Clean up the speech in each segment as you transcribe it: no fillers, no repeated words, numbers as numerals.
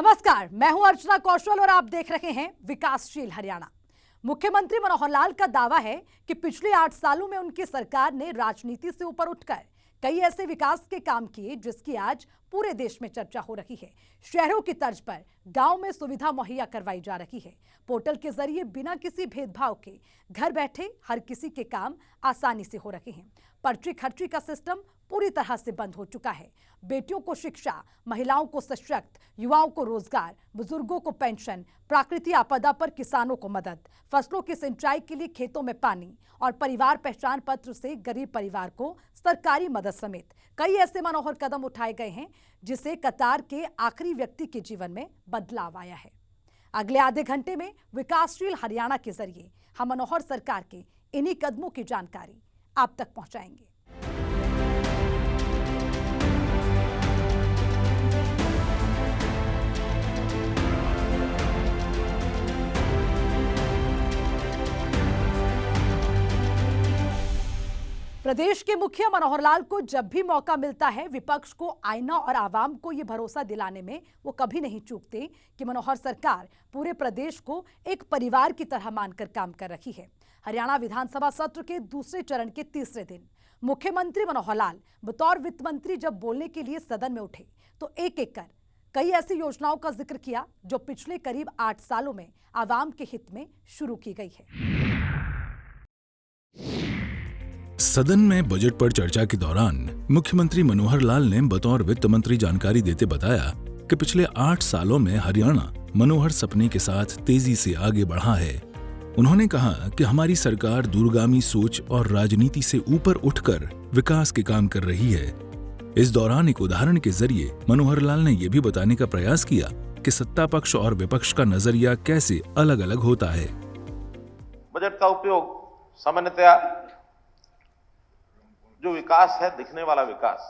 नमस्कार, मैं हूं अर्चना कौशल और आप देख रहे हैं विकासशील हरियाणा। मुख्यमंत्री मनोहर लाल का दावा है कि पिछले 8 सालों में उनकी सरकार ने राजनीति से ऊपर उठकर कई ऐसे विकास के काम किए जिसकी आज पूरे देश में चर्चा हो रही है। शहरों की तर्ज पर गांव में सुविधा मुहैया करवाई जा रही है। पोर्टल के जरिए बिना किसी भेदभाव के घर बैठे हर किसी के काम आसानी से हो रहे हैं। पर्ची खर्ची का सिस्टम पूरी तरह से बंद हो चुका है। बेटियों को शिक्षा, महिलाओं को सशक्त, युवाओं को रोजगार, बुजुर्गों को पेंशन, प्राकृतिक आपदा पर किसानों को मदद, फसलों की सिंचाई के लिए खेतों में पानी और परिवार पहचान पत्र से गरीब परिवार को सरकारी मदद समेत कई ऐसे मनोहर कदम उठाए गए हैं जिससे कतार के आखिरी व्यक्ति के जीवन में बदलाव आया है। अगले आधे घंटे में विकासशील हरियाणा के जरिए हम मनोहर सरकार के इन्हीं कदमों की जानकारी आप तक पहुंचाएंगे। प्रदेश के मुखिया मनोहर लाल को जब भी मौका मिलता है विपक्ष को आईना और आवाम को यह भरोसा दिलाने में वो कभी नहीं चूकते कि मनोहर सरकार पूरे प्रदेश को एक परिवार की तरह मानकर काम कर रही है। हरियाणा विधानसभा सत्र के दूसरे चरण के तीसरे दिन मुख्यमंत्री मनोहर लाल बतौर वित्त मंत्री जब बोलने के लिए सदन में उठे तो एक एक कर कई ऐसी योजनाओं का जिक्र किया जो पिछले करीब 8 सालों में आवाम के हित में शुरू की गई है। सदन में बजट पर चर्चा के दौरान मुख्यमंत्री मनोहर लाल ने बतौर वित्त मंत्री जानकारी देते बताया कि पिछले 8 सालों में हरियाणा मनोहर सपने के साथ तेजी से आगे बढ़ा है। उन्होंने कहा कि हमारी सरकार दूरगामी सोच और राजनीति से ऊपर उठकर विकास के काम कर रही है। इस दौरान एक उदाहरण के जरिए मनोहर लाल ने यह भी बताने का प्रयास किया कि सत्ता पक्ष और विपक्ष का नजरिया कैसे अलग अलग होता है। बजट का उपयोग सामान्यतया जो विकास है, दिखने वाला विकास,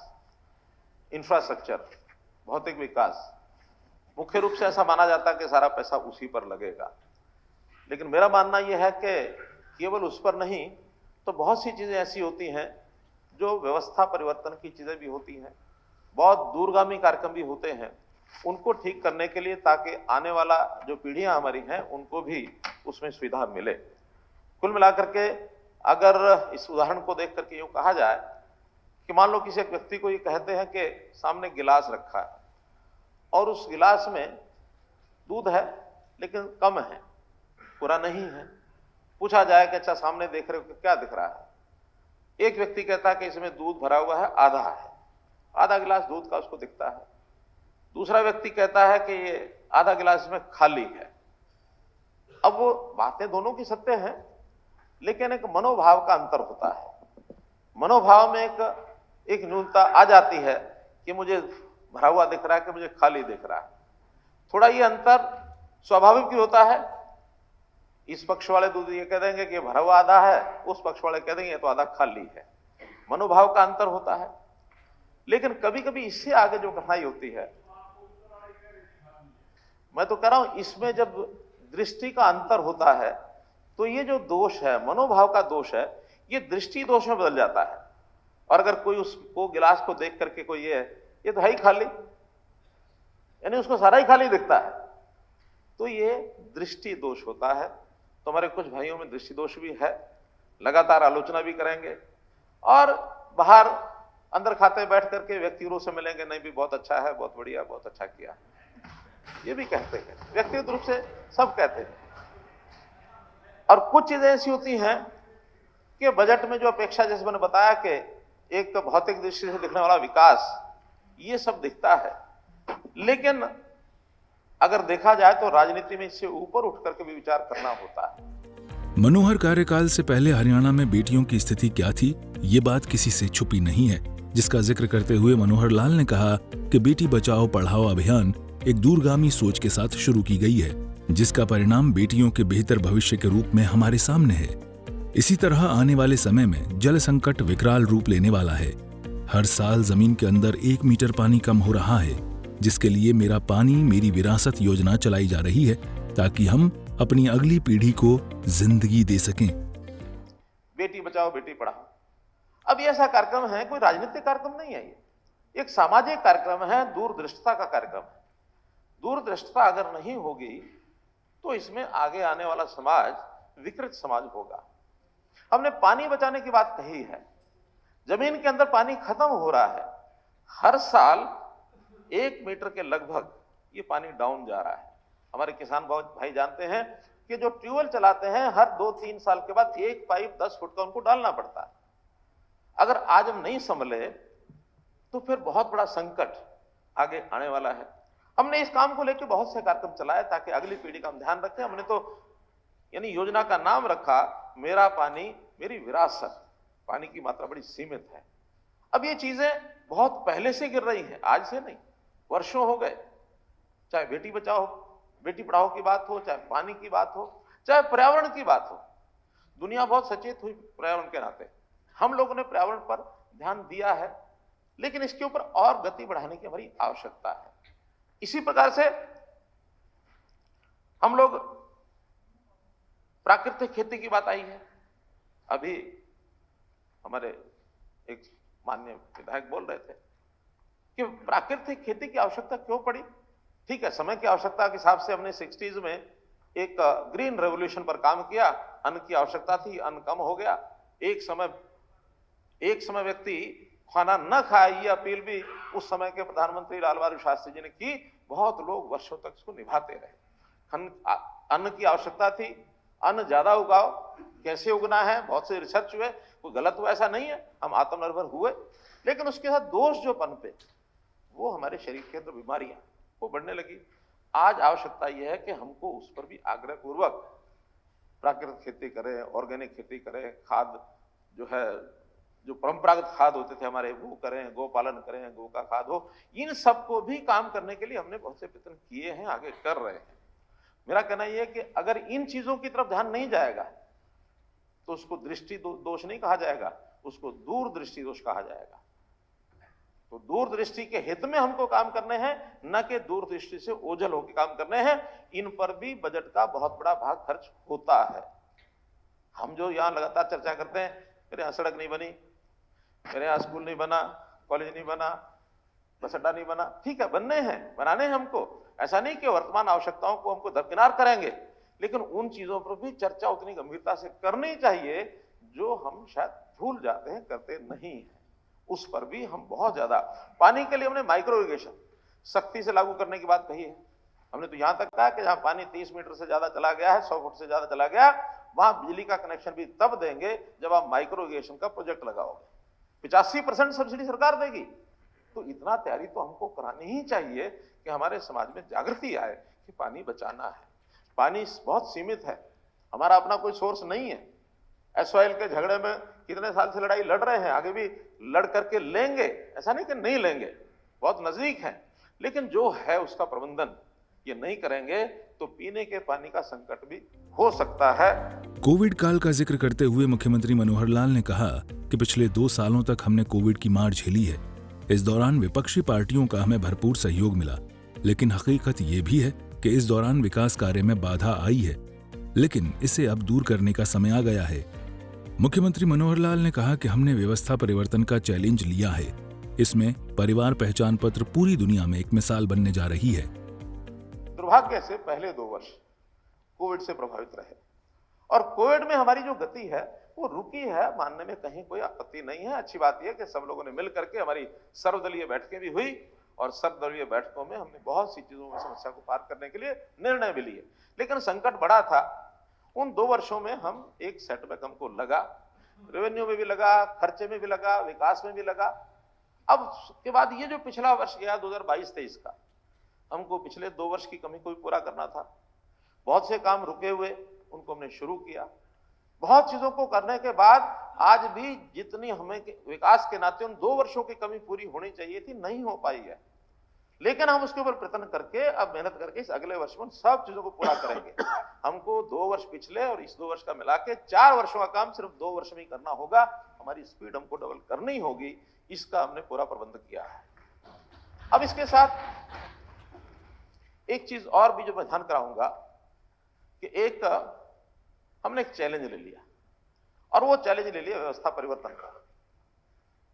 इंफ्रास्ट्रक्चर, भौतिक विकास, मुख्य रूप से ऐसा माना जाता है कि सारा पैसा उसी पर लगेगा। लेकिन मेरा मानना यह है कि केवल उस पर नहीं तो बहुत सी चीजें ऐसी होती हैं जो व्यवस्था परिवर्तन की चीजें भी होती हैं, बहुत दूरगामी कार्यक्रम भी होते हैं, उनको ठीक करने के लिए ताकि आने वाला जो पीढ़ियां हमारी हैं उनको भी उसमें सुविधा मिले। कुल मिलाकर के अगर इस उदाहरण को देख करके यूं कहा जाए कि मान लो किसी एक व्यक्ति को ये कहते हैं कि सामने गिलास रखा है और उस गिलास में दूध है लेकिन कम है, पूरा नहीं है। पूछा जाए कि अच्छा सामने देख रहे हो क्या दिख रहा है? एक व्यक्ति कहता है कि इसमें दूध भरा हुआ है, आधा है, आधा गिलास दूध का उसको दिखता है। दूसरा व्यक्ति कहता है कि ये आधा गिलास इसमें खाली है। अब वो बातें दोनों की सत्य हैं, लेकिन एक मनोभाव का अंतर होता है। मनोभाव में एक न्यूनता आ जाती है कि मुझे भरा हुआ दिख रहा है कि मुझे खाली दिख रहा है। थोड़ा ये अंतर स्वाभाविक भी होता है। इस पक्ष वाले दूध ये कह देंगे कि भरा हुआ आधा है, उस पक्ष वाले कह देंगे तो आधा खाली है। मनोभाव का अंतर होता है। लेकिन कभी कभी इससे आगे जो कठिनाई होती है, मैं तो कह रहा हूं, इसमें जब दृष्टि का अंतर होता है तो ये जो दोष है, मनोभाव का दोष है, ये दृष्टि दोष में बदल जाता है। और अगर कोई उसको गिलास को देख करके कोई ये तो है ही खाली, यानी उसको सारा ही खाली दिखता है, तो ये दृष्टि दोष होता है। तो हमारे कुछ भाइयों में दृष्टि दोष भी है, लगातार आलोचना भी करेंगे और बाहर अंदर खाते बैठ करके व्यक्तियों से मिलेंगे, नहीं भी बहुत अच्छा है, बहुत बढ़िया, बहुत अच्छा किया, ये भी कहते हैं, व्यक्तिगत रूप से सब कहते हैं। और कुछ चीजें ऐसी होती हैं कि बजट में जो अपेक्षा, जैसे मैंने बताया कि एक तो भौतिक दृष्टि से दिखने वाला विकास, ये सब दिखता है, लेकिन अगर देखा जाए तो राजनीति में इससे ऊपर उठ करके भी विचार करना होता है। मनोहर कार्यकाल से पहले हरियाणा में बेटियों की स्थिति क्या थी, ये बात किसी से छुपी नहीं है, जिसका जिक्र करते हुए मनोहर लाल ने कहा कि बेटी बचाओ पढ़ाओ अभियान एक दूरगामी सोच के साथ शुरू की गई है, जिसका परिणाम बेटियों के बेहतर भविष्य के रूप में हमारे सामने है। इसी तरह आने वाले समय में जल संकट विकराल रूप लेने वाला है। हर साल जमीन के अंदर 1 मीटर पानी कम हो रहा है, जिसके लिए मेरा पानी मेरी विरासत योजना चलाई जा रही है ताकि हम अपनी अगली पीढ़ी को जिंदगी दे सकें। बेटी बचाओ बेटी पढ़ाओ, अब ये ऐसा कार्यक्रम है, कोई राजनीतिक कार्यक्रम नहीं है, ये एक सामाजिक कार्यक्रम है, दूरदृष्टता का कार्यक्रम है। दूरदृष्टता अगर नहीं होगी तो इसमें आगे आने वाला समाज विकृत समाज होगा। हमने पानी बचाने की बात कही है, जमीन के अंदर पानी खत्म हो रहा है, हर साल 1 मीटर के लगभग ये पानी डाउन जा रहा है। हमारे किसान भाई जानते हैं कि जो ट्यूबवेल चलाते हैं हर 2-3 साल के बाद एक पाइप 10 फुट का उनको डालना पड़ता है। अगर आज हम नहीं संभले तो फिर बहुत बड़ा संकट आगे आने वाला है। हमने इस काम को लेकर बहुत से कार्यक्रम चलाए ताकि अगली पीढ़ी का हम ध्यान रखें। हमने तो यानी योजना का नाम रखा मेरा पानी मेरी विरासत। पानी की मात्रा बड़ी सीमित है। अब ये चीजें बहुत पहले से गिर रही हैं, आज से नहीं, वर्षों हो गए। चाहे बेटी बचाओ बेटी पढ़ाओ की बात हो, चाहे पानी की बात हो, चाहे पर्यावरण की बात हो। दुनिया बहुत सचेत हुई पर्यावरण के नाते। हम लोगों ने पर्यावरण पर ध्यान दिया है, लेकिन इसके ऊपर और गति बढ़ाने की हमारी आवश्यकता है। इसी प्रकार से हम लोग प्राकृतिक खेती की बात आई है। अभी हमारे एक माननीय विधायक बोल रहे थे कि प्राकृतिक खेती की आवश्यकता क्यों पड़ी। ठीक है, समय की आवश्यकता के हिसाब से हमने 60s में एक ग्रीन रेवोल्यूशन पर काम किया। अन्न की आवश्यकता थी, अन्न कम हो गया। एक समय व्यक्ति खाना न खाए, ये अपील भी उस समय के प्रधानमंत्री लाल बहादुर शास्त्री जी ने की। बहुत लोग वर्षों तक इसको निभाते रहे। अन्न की आवश्यकता थी, अन्न ज्यादा उगाओ, कैसे उगना है, बहुत से रिसर्च हुए, कोई गलत हुआ ऐसा नहीं है, हम आत्मनिर्भर हुए। लेकिन उसके साथ दोष जो पनपे वो हमारे शरीर के अंदर बीमारियां वो बढ़ने लगी। आज आवश्यकता यह है कि हमको उस पर भी आग्रह पूर्वक प्राकृतिक खेती करें, ऑर्गेनिक खेती करें, खाद जो है जो परंपरागत खाद होते थे हमारे वो करें, गौ पालन करें, गौ का खाद हो। इन सबको भी काम करने के लिए हमने बहुत से प्रयत्न किए हैं, आगे कर रहे हैं। मेरा कहना यह है कि अगर इन चीजों की तरफ ध्यान नहीं जाएगा तो उसको दृष्टि दोष नहीं कहा जाएगा, उसको दूरदृष्टि दोष कहा जाएगा। तो दूरदृष्टि के हित में हमको काम करने हैं, न कि दूरदृष्टि से ओझल होकर काम करने हैं। इन पर भी बजट का बहुत बड़ा भाग खर्च होता है। हम जो यहां लगातार चर्चा करते हैं, मेरे यहां सड़क नहीं बनी, मेरे यहां स्कूल नहीं बना, कॉलेज नहीं बना, बस अड्डा नहीं बना। ठीक है, बनने हैं, बनाने हैं हमको। ऐसा नहीं कि वर्तमान आवश्यकताओं को हमको दरकिनार करेंगे, लेकिन उन चीजों पर भी चर्चा उतनी गंभीरता से करनी चाहिए जो हम शायद भूल जाते हैं, करते नहीं हैं। उस पर भी हम बहुत ज्यादा पानी के लिए हमने माइक्रो इरिगेशन सख्ती से लागू करने की बात कही है। हमने तो यहां तक कहा कि जहां पानी 30 मीटर से ज्यादा चला गया है, 100 फुट से ज्यादा चला गया, वहां बिजली का कनेक्शन भी तब देंगे जब आप माइक्रो इरिगेशन का प्रोजेक्ट लगाओगे। 85% सब्सिडी सरकार देगी। तो इतना तैयारी तो हमको करानी ही चाहिए कि हमारे समाज में जागृति आए कि पानी बचाना है। पानी बहुत सीमित है, हमारा अपना कोई सोर्स नहीं है। एसवाइल के झगड़े में कितने साल से लड़ाई लड़ रहे हैं, आगे भी लड़ करके लेंगे, ऐसा नहीं कि नहीं लेंगे, बहुत नजदीक है। लेकिन जो है उसका प्रबंधन ये नहीं करेंगे तो पीने के पानी का संकट भी हो सकता है। कोविड काल का जिक्र करते हुए मुख्यमंत्री मनोहर लाल ने कहा कि पिछले 2 सालों तक हमने कोविड की मार झेली है। इस दौरान विपक्षी पार्टियों का हमें भरपूर सहयोग मिला, लेकिन हकीकत ये भी है कि इस दौरान विकास कार्य में बाधा आई है, लेकिन इसे अब दूर करने का समय आ गया है। मुख्यमंत्री मनोहर लाल ने कहा कि हमने व्यवस्था परिवर्तन का चैलेंज लिया है। इसमें परिवार पहचान पत्र पूरी दुनिया में एक मिसाल बनने जा रही है। दुर्भाग्य से पहले 2 वर्ष कोविड से प्रभावित रहे और कोविड में हमारी जो गति है वो रुकी है, मानने में कहीं कोई आपत्ति नहीं है। अच्छी बात यह कि सब लोगों ने मिल करके हमारी सर्वदलीय बैठकें भी हुई और सर्वदलीय बैठकों में हमने बहुत सी चीजों में समस्या को पार करने के लिए निर्णय भी लिए। लेकिन संकट बड़ा था। उन 2 वर्षों में हम एक सेटबैक हमको लगा, रेवेन्यू में भी लगा, खर्चे में भी लगा, विकास में भी लगा। अब के बाद ये जो पिछला वर्ष गया 2022-23 का, हमको पिछले 2 वर्ष की कमी को भी पूरा करना था। बहुत से काम रुके हुए उनको हमने शुरू किया। बहुत चीजों को करने के बाद आज भी जितनी हमें विकास के नाते उन 2 वर्षों की कमी पूरी होनी चाहिए थी, नहीं हो पाई है। लेकिन हम उसके ऊपर प्रयत्न करके अब मेहनत करके इस अगले वर्ष में सब चीजों को पूरा करेंगे। हमको 2 वर्ष पिछले और इस 2 वर्ष का मिला के 4 वर्षों का काम सिर्फ 2 वर्ष में ही करना होगा। हमारी स्पीड हमको डबल करनी होगी, इसका हमने पूरा प्रबंध किया है। अब इसके साथ एक चीज और भी जो मैं ध्यान कराऊंगा कि एक हमने एक चैलेंज ले लिया और वो चैलेंज ले लिया व्यवस्था परिवर्तन का।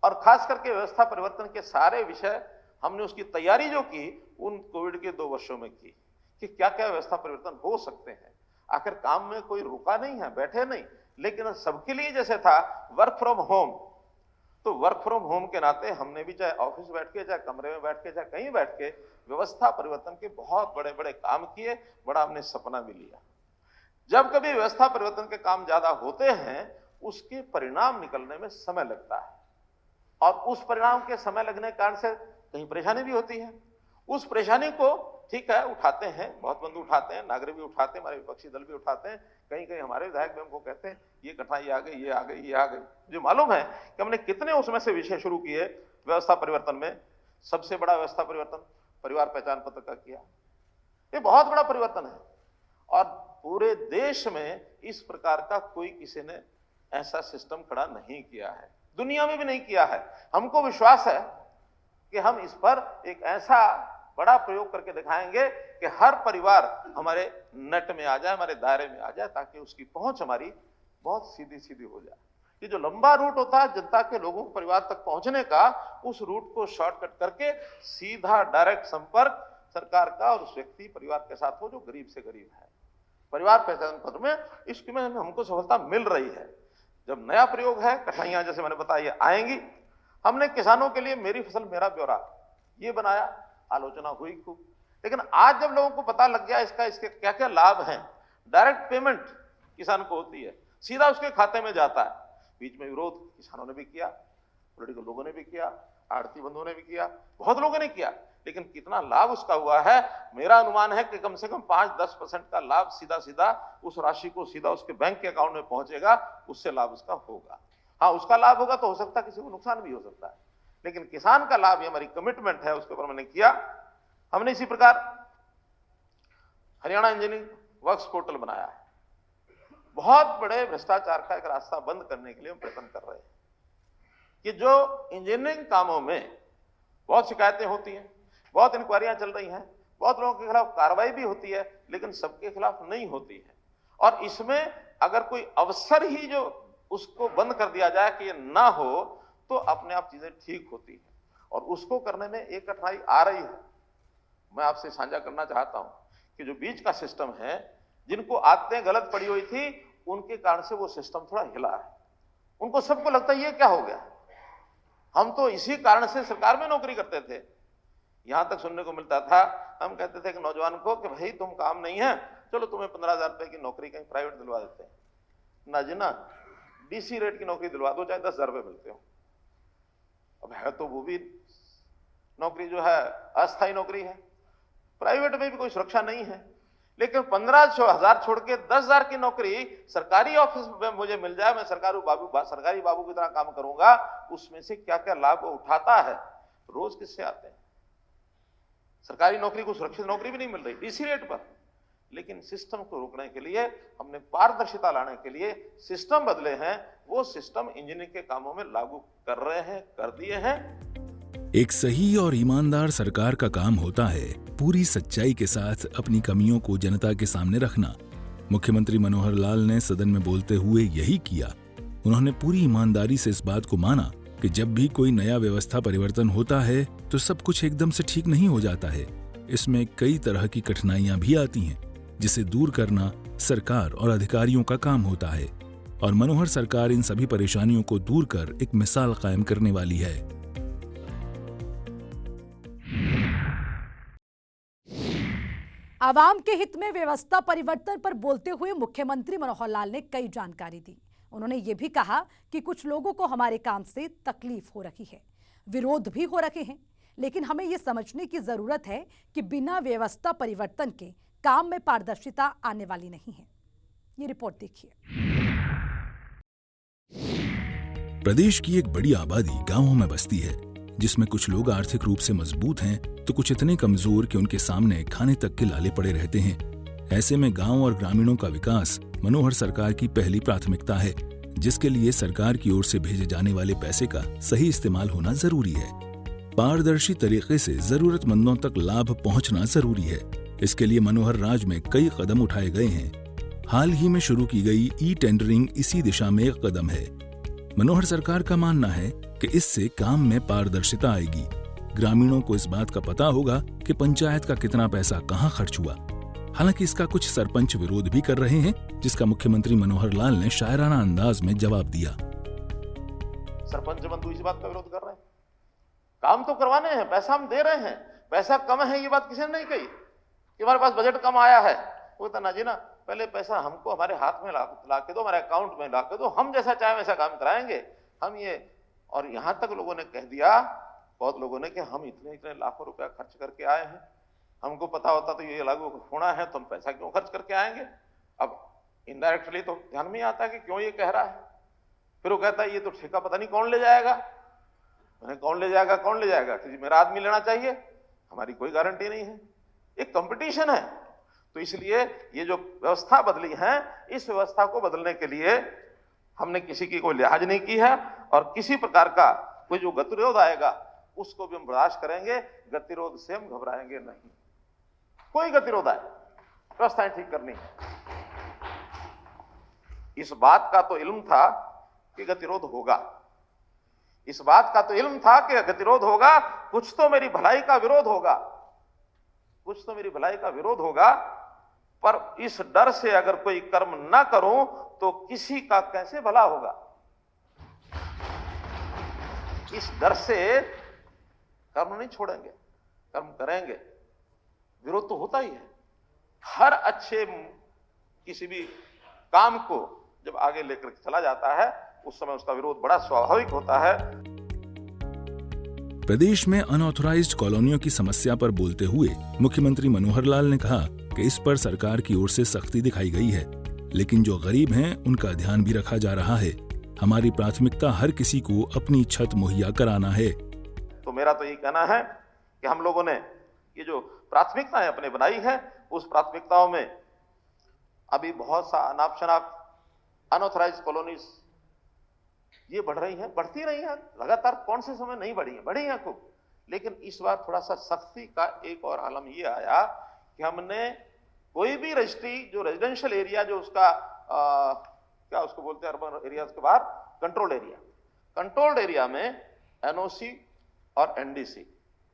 और खास करके व्यवस्था परिवर्तन के सारे विषय हमने उसकी तैयारी जो की उन कोविड के 2 वर्षों में की कि क्या क्या व्यवस्था परिवर्तन हो सकते हैं। आखिर काम में कोई रुका नहीं है, बैठे नहीं, लेकिन सबके लिए जैसे था वर्क फ्रॉम होम, तो वर्क फ्रॉम होम के नाते हमने भी चाहे ऑफिस बैठ के, चाहे कमरे में बैठ के, चाहे कहीं बैठ के व्यवस्था परिवर्तन के बहुत बड़े बड़े काम किए, बड़ा हमने सपना भी लिया। जब कभी व्यवस्था परिवर्तन के काम ज्यादा होते हैं उसके परिणाम निकलने में समय लगता है, और उस परिणाम के समय लगने के कारण से कहीं परेशानी भी होती है। उस परेशानी को ठीक है उठाते हैं, बहुत बंधु उठाते हैं, नागरिक भी उठाते हैं, हमारे विपक्षी दल भी उठाते हैं, कहीं कहीं हमारे विधायक भी हमको कहते हैं ये कठिनाई आ गई, ये आ गई, ये आ गई। मुझे मालूम है कि हमने कितने उसमें से विषय शुरू किए व्यवस्था परिवर्तन में। सबसे बड़ा व्यवस्था परिवर्तन परिवार पहचान पत्र का किया, ये बहुत बड़ा परिवर्तन है, और पूरे देश में इस प्रकार का कोई किसी ने ऐसा सिस्टम खड़ा नहीं किया है, दुनिया में भी नहीं किया है। हमको विश्वास है कि हम इस पर एक ऐसा बड़ा प्रयोग करके दिखाएंगे कि हर परिवार हमारे नेट में आ जाए, हमारे दायरे में आ जाए, ताकि उसकी पहुंच हमारी बहुत सीधी सीधी हो जाए। ये जो लंबा रूट होता है जनता के लोगों के परिवार तक पहुंचने का, उस रूट को शॉर्टकट करके सीधा डायरेक्ट संपर्क सरकार का और उस व्यक्ति परिवार के साथ हो जो गरीब से गरीब है। परिवार पहचान पत्र में इसमें हमको सफलता मिल रही है। जब नया प्रयोग है, कठिनाइयां जैसे मैंने बताया आएंगी। हमने किसानों के लिए मेरी फसल मेरा ब्यौरा ये बनाया, आलोचना हुई खूब, लेकिन आज जब लोगों को पता लग गया इसके क्या क्या लाभ हैं, डायरेक्ट पेमेंट किसान को होती है, सीधा उसके खाते में जाता है। बीच में विरोध किसानों ने भी किया, पॉलिटिकल लोगों ने भी किया, आड़ती बंधुओं ने भी किया, बहुत लोगों ने किया, लेकिन कितना लाभ उसका हुआ है, मेरा अनुमान है कि कम से कम 5-10% का लाभ सीधा सीधा उस राशि को सीधा उसके बैंक के अकाउंट में पहुंचेगा, उससे लाभ उसका होगा। हाँ, उसका लाभ होगा तो हो सकता है किसी को नुकसान भी हो सकता है, लेकिन किसान का लाभ, ये हमारी कमिटमेंट है, उसके ऊपर मैंने किया। हमने इसी प्रकार हरियाणा इंजीनियरिंग वर्क्स पोर्टल बनाया है। बहुत बड़े भ्रष्टाचार का एक रास्ता बंद करने के लिए हम प्रयत्न कर रहे हैं कि जो इंजीनियरिंग कामों में बहुत शिकायतें होती हैं, बहुत इंक्वायरियां चल रही हैं, बहुत लोगों के खिलाफ कार्रवाई भी होती है, लेकिन सबके खिलाफ नहीं होती है। और इसमें अगर कोई अवसर ही जो उसको बंद कर दिया जाए कि ये ना हो, तो अपने आप चीजें ठीक होती है, और उसको करने में एक कठिनाई आ रही है। मैं आपसे साझा करना चाहता हूं कि जो बीच का सिस्टम है, जिनको आदतें गलत पड़ी हुई थी, उनके कारण से वो सिस्टम थोड़ा हिला है। उनको सबको लगता है ये क्या हो गया, हम तो इसी कारण से सरकार में नौकरी करते थे। यहां तक सुनने को मिलता था, हम कहते थे कि नौजवान को कि भाई तुम काम नहीं है, चलो तुम्हें 15,000 रुपए की नौकरी कहीं प्राइवेट दिलवा देते हैं, ना जी ना, डीसी रेट की नौकरी दिलवा दो, चाहे 10,000 रुपए मिलते हो। अब है तो वो भी नौकरी जो है अस्थायी नौकरी है, प्राइवेट में भी कोई सुरक्षा नहीं है, लेकिन 15,000 छोड़ के 10,000 की नौकरी सरकारी ऑफिस में मुझे मिल जाए, मैं सरकारी बाबू की तरह काम करूंगा, उसमें से क्या क्या लाभ उठाता है। रोज किससे आते हैं, सरकारी नौकरी को सुरक्षित नौकरी भी नहीं मिल रही डीसी रेट पर, लेकिन सिस्टम को रोकने के लिए हमने पारदर्शिता लाने के लिए सिस्टम बदले हैं, वो सिस्टम इंजीनियरिंग के कामों में लागू कर रहे हैं, कर दिए हैं। एक सही और ईमानदार सरकार का काम होता है पूरी सच्चाई के साथ अपनी कमियों को जनता के सामने रखना। मुख्यमंत्री मनोहर लाल ने सदन में बोलते हुए यही किया। उन्होंने पूरी ईमानदारी से इस बात को माना कि जब भी कोई नया व्यवस्था परिवर्तन होता है तो सब कुछ एकदम से ठीक नहीं हो जाता है। इसमें कई तरह की कठिनाइयां भी आती हैं, जिसे दूर करना सरकार और अधिकारियों का काम होता है, और मनोहर सरकार इन सभी परेशानियों को दूर कर एक मिसाल कायम करने वाली है। आवाम के हित में व्यवस्था परिवर्तन पर बोलते हुए मुख्यमंत्री मनोहर लाल ने कई जानकारी दी। उन्होंने ये भी कहा कि कुछ लोगों को हमारे काम से तकलीफ हो रही है, विरोध भी हो रहे हैं, लेकिन हमें ये समझने की जरूरत है कि बिना व्यवस्था परिवर्तन के काम में पारदर्शिता आने वाली नहीं है। ये रिपोर्ट देखिए। प्रदेश की एक बड़ी आबादी गांवों में बसती है, जिसमें कुछ लोग आर्थिक रूप से मजबूत हैं तो कुछ इतने कमजोर कि उनके सामने खाने तक के लाले पड़े रहते हैं। ऐसे में गांव और ग्रामीणों का विकास मनोहर सरकार की पहली प्राथमिकता है, जिसके लिए सरकार की ओर से भेजे जाने वाले पैसे का सही इस्तेमाल होना जरूरी है। पारदर्शी तरीके से जरूरतमंदों तक लाभ पहुंचना जरूरी है। इसके लिए मनोहर राज में कई कदम उठाए गए हैं। हाल ही में शुरू की गई ई टेंडरिंग इसी दिशा में एक कदम है। मनोहर सरकार का मानना है कि इससे काम में पारदर्शिता आएगी। ग्रामीणों को इस बात का पता होगा कि पंचायत का कितना पैसा कहां खर्च हुआ। हालांकि इसका कुछ सरपंच विरोध भी कर रहे हैं, जिसका मुख्यमंत्री मनोहर लाल ने शायराना अंदाज में जवाब दिया। सरपंच बंधु इस बात का विरोध कर रहे हैं। काम तो करवाने हैं, पैसा हम दे रहे हैं, पैसा कम है ये बात किसी ने नहीं कही कि हमारे पास बजट कम आया है। वो कहता ना जी ना, पहले पैसा हमको हमारे हाथ में ला के दो, हमारे अकाउंट में ला के दो, हम जैसा चाहे वैसा काम कराएंगे हम ये। और यहां तक लोगों ने कह दिया, बहुत लोगों ने, कि हम इतने इतने लाखों रुपया खर्च करके आए हैं, हमको पता होता तो ये लागू होना है तो हम पैसा क्यों खर्च करके आएंगे। अब इनडायरेक्टली तो ध्यान में आता है कि क्यों ये कह रहा है। फिर वो कहता है ये तो ठेका पता नहीं कौन ले जाएगा। मैंने कौन ले जाएगा, कौन ले जाएगा, कि मेरा आदमी लेना चाहिए, हमारी कोई गारंटी नहीं है। एक कंपटीशन है। तो इसलिए ये जो व्यवस्था बदली है, इस व्यवस्था को बदलने के लिए हमने किसी की कोई लिहाज नहीं की है, और किसी प्रकार का कोई जो गतिरोध आएगा उसको भी हम बर्दाश्त करेंगे। गतिरोध से हम घबराएंगे नहीं। कोई गतिरोध आए, व्यवस्थाएं ठीक करनी है। इस बात का तो इल्म था कि गतिरोध होगा, इस बात का तो इल्म था कि गतिरोध होगा, कुछ तो मेरी भलाई का विरोध होगा, कुछ तो मेरी भलाई का विरोध होगा। पर इस डर से अगर कोई कर्म ना करूं तो किसी का कैसे भला होगा। इस डर से कर्म नहीं छोड़ेंगे, कर्म करेंगे। विरोध तो होता ही है। हर अच्छे किसी भी काम को जब आगे लेकर चला जाता है उस समय उसका विरोध बड़ा स्वाभाविक होता है। प्रदेश में अनऑथराइज्ड कॉलोनियों की समस्या पर बोलते हुए मुख्यमंत्री मनोहर लाल ने कहा कि इस पर सरकार की ओर से सख्ती दिखाई गई है, लेकिन जो गरीब हैं उनका ध्यान भी रखा जा रहा है। हमारी प्राथमिकता हर किसी को अपनी छत मुहैया कराना है। तो मेरा तो यही कहना है कि हम लोगों ने ये जो प्राथमिकताएं अपने बनाई है, उस प्राथमिकताओं में अभी बहुत सा अनाप शनाप अनऑथराइज्ड कॉलोनीज ये बढ़ रही हैं, बढ़ती रही हैं लगातार। कौन से समय नहीं बढ़ी हैं खूब। लेकिन इस बार थोड़ा सा सख्ती का एक और आलम ये आया कि हमने कोई भी रजिस्ट्री, जो रेजिडेंशियल एरिया, जो उसका क्या उसको बोलते हैं अर्बन एरिया के बाहर, कंट्रोल्ड एरिया में एनओसी और एनडीसी,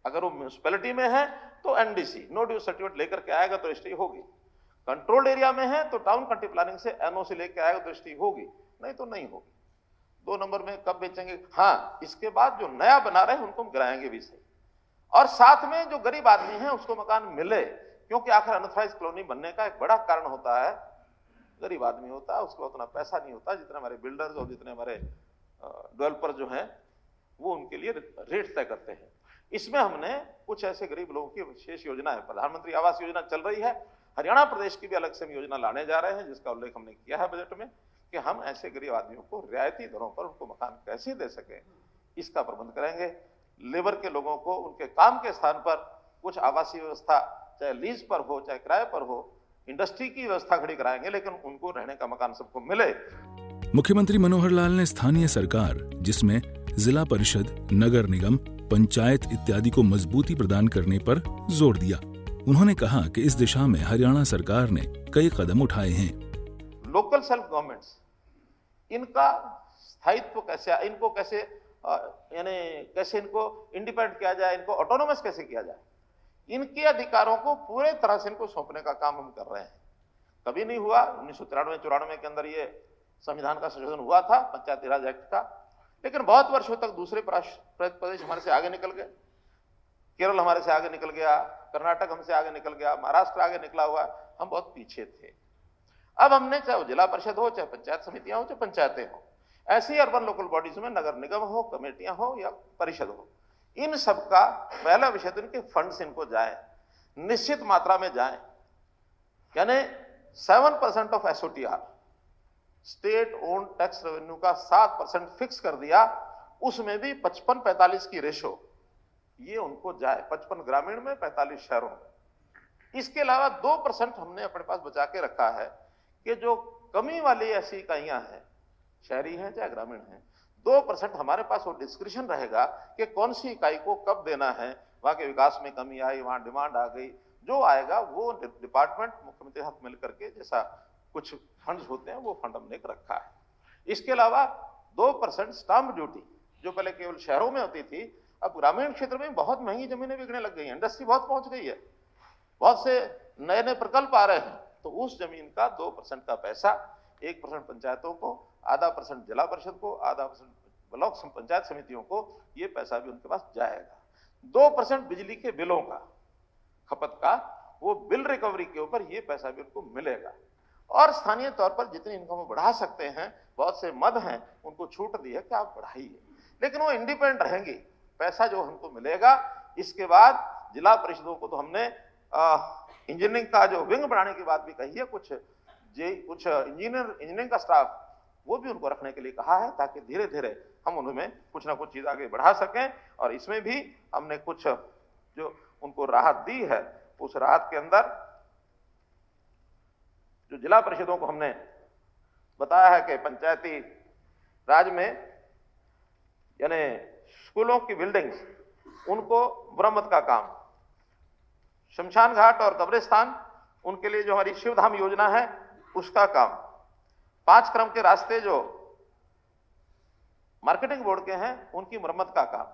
अगर वो म्यूनिसिपैलिटी में है तो एनडीसी नो ड्यूज सर्टिफिकेट लेकर के आएगा तो रजिस्ट्री होगी। कंट्रोल्ड एरिया में है तो टाउन कंट्री प्लानिंग से एनओसी लेकर आएगा तो रजिस्ट्री होगी, नहीं तो नहीं होगी। 2 नंबर में कब बेचेंगे। हाँ, इसके बाद जो नया बना रहे हैं उनको हम गिराएंगे भी सही, और साथ में जो गरीब आदमी है उसको मकान मिले, क्योंकि आखिर अनऑथराइज्ड कॉलोनी बनने का एक बड़ा कारण होता है गरीब आदमी होता है, उसको उतना पैसा नहीं होता जितने हमारे बिल्डर्स और जितने हमारे डेवलपर जो हैं वो उनके लिए रेट तय करते हैं। इसमें हमने कुछ ऐसे गरीब लोगों की विशेष योजनाएं, प्रधानमंत्री आवास योजना चल रही है, हरियाणा प्रदेश की भी अलग से योजना लाने जा रहे हैं, जिसका उल्लेख हमने किया है बजट में, कि हम ऐसे गरीब आदमियों को रियायती दरों पर उनको मकान कैसे दे सकें, इसका प्रबंध करेंगे। लेबर के लोगों को उनके काम के स्थान पर कुछ आवासीय व्यवस्था, चाहे लीज पर हो चाहे किराए पर हो, इंडस्ट्री की व्यवस्था खड़ी कराएंगे, लेकिन उनको रहने का मकान सबको मिले। मुख्यमंत्री मनोहर लाल ने स्थानीय सरकार, जिसमें जिला परिषद, नगर निगम, पंचायत इत्यादि को मजबूती प्रदान करने पर जोर दिया। उन्होंने कहा कि इस दिशा में हरियाणा सरकार ने कई कदम उठाए हैं। लोकल सेल्फ गवर्नमेंट्स, इनका स्थायित्व कैसे, इनको कैसे कैसे इनको इंडिपेंडेंट किया जाए, इनको ऑटोनोमस कैसे किया जाए, इनके अधिकारों को पूरे तरह से इनको सौंपने का काम हम कर रहे हैं। कभी नहीं हुआ। 1993-94 के अंदर ये संविधान का संशोधन हुआ था, पंचायती राज एक्ट का, लेकिन बहुत वर्षों तक दूसरे प्रदेश हमारे से आगे निकल गए। केरल हमारे से आगे निकल गया, कर्नाटक हमसे आगे निकल गया, महाराष्ट्र आगे निकला हुआ, हम बहुत पीछे थे। अब हमने, चाहे वो जिला परिषद हो, चाहे पंचायत समितियां हो, चाहे पंचायतें हो, ऐसी अर्बन लोकल बॉडीज में नगर निगम हो, कमेटियां हो या परिषद हो, इन सबका पहला विषय तो इनके फंड्स इनको जाए, निश्चित मात्रा में जाए। यानी 7% of SOTR, state own tax revenue का 7% फिक्स कर दिया, उसमें भी 55-45 की रेशो ये उनको जाए, 55 ग्रामीण में, 45 शहरों में। इसके अलावा 2% हमने अपने पास बचा के रखा है कि जो कमी वाली ऐसी इकाइयां हैं, शहरी हैं चाहे ग्रामीण हैं, 2% हमारे पास वो डिस्क्रिप्शन रहेगा कि कौन सी इकाई को कब देना है। वहां के विकास में कमी आई, वहां डिमांड आ गई, जो आएगा वो डिपार्टमेंट मुख्यमंत्री हाथ मिल करके, जैसा कुछ फंड्स होते हैं वो फंड हमने रखा है। इसके अलावा 2% स्टाम्प ड्यूटी जो पहले केवल शहरों में होती थी, अब ग्रामीण क्षेत्र में बहुत महंगी जमीनें बिकने लग गई हैं, इंडस्ट्री बहुत पहुंच गई है, बहुत से नए नए प्रकल्प आ रहे हैं। तो उस जमीन का 2% का पैसा 1% पंचायतों को, आधा % जिला परिषद को, आधा % ब्लॉक पंचायत समितियों को, ये पैसा भी उनके पास जाएगा। 2% बिजली के बिलों का खपत का, वो बिल रिकवरी के ऊपर ये पैसा भी उनको मिलेगा। और स्थानीय तौर पर जितनी इनकम बढ़ा सकते हैं, बहुत से मद हैं उनको छूट दी है कि आप बढ़ाइए, लेकिन वो इंडिपेंडेंट रहेंगी। पैसा जो हमको मिलेगा, इसके बाद जिला परिषदों को तो हमने इंजीनियरिंग का जो विंग बढ़ाने की बात भी कही है, कुछ इंजीनियरिंग का स्टाफ वो भी उनको रखने के लिए कहा है, ताकि धीरे धीरे हम उनमें कुछ ना कुछ चीज आगे बढ़ा सकें। और इसमें भी हमने कुछ जो उनको राहत दी है, उस राहत के अंदर जो जिला परिषदों को हमने बताया है कि पंचायती राज में यानी स्कूलों की बिल्डिंग्स, उनको मरम्मत का काम, शमशान घाट और कब्रिस्तान, उनके लिए जो हमारी शिवधाम योजना है उसका काम, 5 क्रम के रास्ते जो मार्केटिंग बोर्ड के हैं उनकी मरम्मत का काम,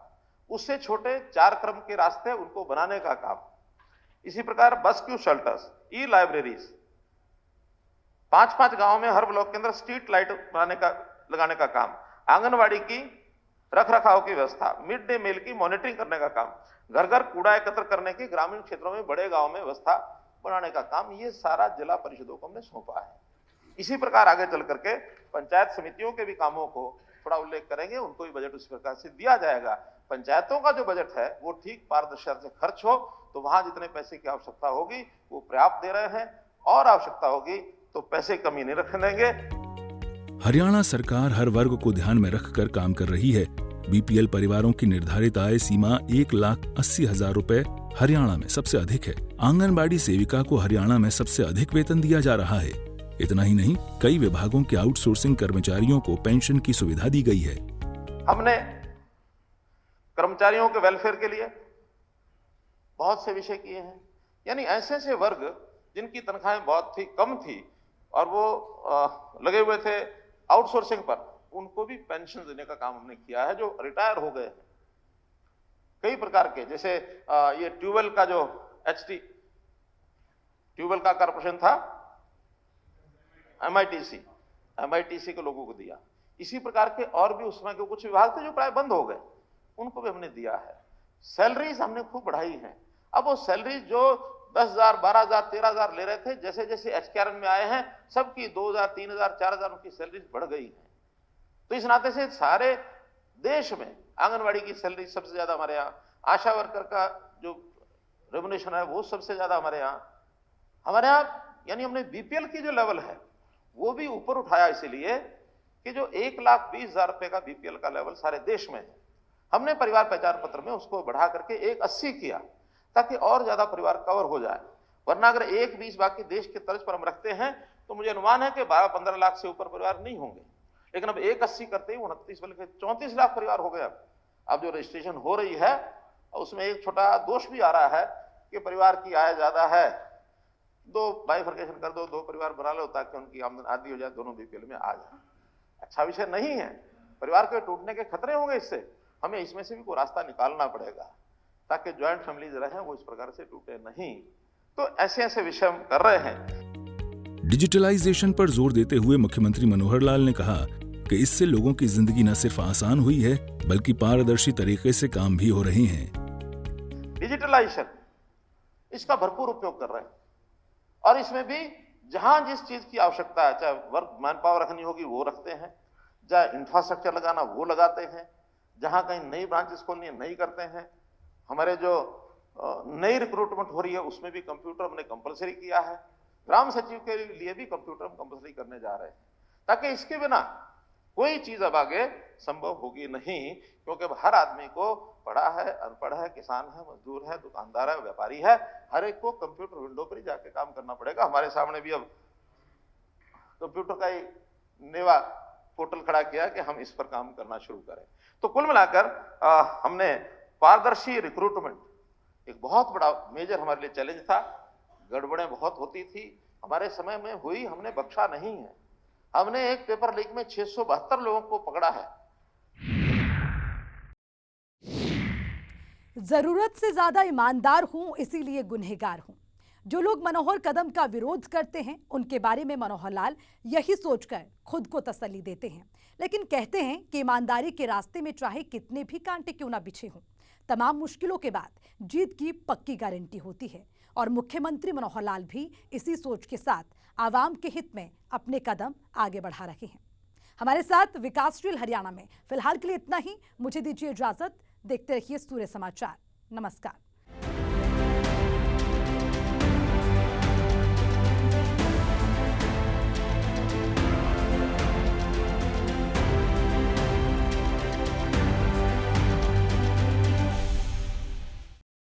उससे छोटे 4 क्रम के रास्ते उनको बनाने का काम, इसी प्रकार बस क्यू शेल्टर्स, ई लाइब्रेरीज, 5-5 गांव में हर ब्लॉक के अंदर स्ट्रीट लाइट लगाने का काम, आंगनवाड़ी की रख रखाव की व्यवस्था, मिड डे मील की मॉनिटरिंग करने का काम, घर घर कूड़ा एकत्र करने की ग्रामीण क्षेत्रों में बड़े गांव में व्यवस्था बनाने का काम, ये सारा जिला परिषदों को हमने सौंपा है। इसी प्रकार आगे चल करके पंचायत समितियों के भी कामों को थोड़ा उल्लेख करेंगे, उनको भी बजट उस प्रकार से दिया जाएगा। पंचायतों का जो बजट है वो ठीक पारदर्शिता से खर्च हो, तो वहां जितने पैसे की आवश्यकता होगी वो पर्याप्त दे रहे हैं, और आवश्यकता होगी तो पैसे कमी नहीं रखने देंगे। हरियाणा सरकार हर वर्ग को ध्यान में रखकर काम कर रही है। बीपीएल परिवारों की निर्धारित आय सीमा 1,80,000 रुपए हरियाणा में सबसे अधिक है। आंगनबाड़ी सेविका को हरियाणा में सबसे अधिक वेतन दिया जा रहा है। इतना ही नहीं, कई विभागों के आउटसोर्सिंग कर्मचारियों को पेंशन की सुविधा दी गई है। हमने कर्मचारियों के वेलफेयर के लिए बहुत से विषय किए हैं, यानी ऐसे ऐसे वर्ग जिनकी तनख्वाहें बहुत ही कम थी और वो लगे हुए थे आउटसोर्सिंग पर, उनको भी पेंशन देने का काम हमने किया है, जो रिटायर हो गए हैं कई प्रकार के। जैसे ये ट्यूबवेल का जो एचटी ट्यूबवेल का कॉर्पोरेशन था, एमआईटीसी के लोगों को दिया। इसी प्रकार के और भी उसमें के कुछ विभाग थे जो प्राय बंद हो गए, उनको भी हमने दिया है। सैलरीज हमने खूब बढ़ाई है। अब वो सैलरी जो 10,000, 12,000, 13,000 ले रहे थे, जैसे जैसे एचकेआरएन में आए हैं सबकी 2,000, 3,000, 4,000 उनकी सैलरीज बढ़ गई है। तो इस नाते से सारे देश में आंगनवाड़ी की सैलरी सबसे ज्यादा हमारे यहाँ, आशा वर्कर का जो रेमुनेशन है वो सबसे ज्यादा हमारे यहाँ यानी हमने बीपीएल की जो लेवल है वो भी ऊपर उठाया, इसीलिए कि जो 1,20,000 रुपए का बीपीएल का लेवल सारे देश में है, हमने परिवार पहचान पत्र में उसको बढ़ा करके 1,80 किया, ताकि और ज्यादा परिवार कवर हो जाए। वरना अगर 1,20 बाकी देश के तर्ज पर हम रखते हैं तो मुझे अनुमान है कि 12-15 लाख से ऊपर परिवार नहीं होंगे, लेकिन अब 1,80 करते ही 29 बल्कि 34 लाख परिवार हो गए। अब जो रजिस्ट्रेशन हो रही है उसमें एक छोटा दोष भी आ रहा है कि परिवार की आय ज्यादा है, 2 बाइफर्केशन कर दो, 2 परिवार बना लो ताकि उनकी आमदन आधी हो जाए, दोनों बीपीएल में आ जाए। अच्छा विषय नहीं है, परिवार के टूटने के खतरे होंगे, इससे हमें इसमें से भी कोई रास्ता निकालना पड़ेगा ताकि ज्वाइंट फैमिलीज रहें, वो इस प्रकार से टूटे नहीं। तो ऐसे ऐसे विषय हम कर रहे हैं। डिजिटलाइजेशन पर जोर देते हुए मुख्यमंत्री मनोहर लाल ने कहा कि इससे लोगों की जिंदगी न सिर्फ आसान हुई है बल्कि पारदर्शी तरीके से काम भी हो रहे हैं। डिजिटलाइजेशन इसका भरपूर उपयोग कर रहे हैं, और इसमें भी जहां जिस चीज की आवश्यकता है, चाहे वर्क मैन पावर रखनी होगी वो रखते हैं, चाहे इंफ्रास्ट्रक्चर लगाना वो लगाते हैं, जहां कहीं नई ब्रांचेस खोलनी है नई करते हैं। हमारे जो नई रिक्रूटमेंट हो रही है उसमें भी कंप्यूटर हमने कंपलसरी किया है। ग्राम सचिव के लिए भी कंप्यूटर हम कंपलसरी करने जा रहे हैं, ताकि इसके बिना कोई चीज अब आगे संभव होगी नहीं, क्योंकि अब हर आदमी को, पढ़ा है, अनपढ़ है, किसान है, मजदूर है, दुकानदार है, व्यापारी है, हर एक को कंप्यूटर विंडो पर ही जाके काम करना पड़ेगा। हमारे सामने भी अब कंप्यूटर का ही नेवा पोर्टल खड़ा किया कि हम इस पर काम करना शुरू करें। तो कुल मिलाकर हमने पारदर्शी रिक्रूटमेंट एक बहुत बड़ा मेजर हमारे लिए चैलेंज था। गड़बड़ें बहुत होती थी, हमारे समय में हुई, हमने बख्शा नहीं है। हमने एक पेपर लीक में 672 लोगों को पकड़ा है। जरूरत से ज्यादा ईमानदार हूं, इसीलिए गुनहगार हूं। जो लोग मनोहर कदम का विरोध करते हैं उनके बारे में मनोहर लाल यही सोचकर खुद को तसल्ली देते हैं, लेकिन कहते हैं कि ईमानदारी के रास्ते में चाहे कितने भी कांटे क्यों ना बिछे हों, तमाम मुश्किलों के बाद जीत की पक्की गारंटी होती है। और मुख्यमंत्री मनोहर लाल भी इसी सोच के साथ आवाम के हित में अपने कदम आगे बढ़ा रहे हैं। हमारे साथ विकासशील हरियाणा में फिलहाल के लिए इतना ही। मुझे दीजिए इजाजत। देखते रहिए सूर्य समाचार। नमस्कार।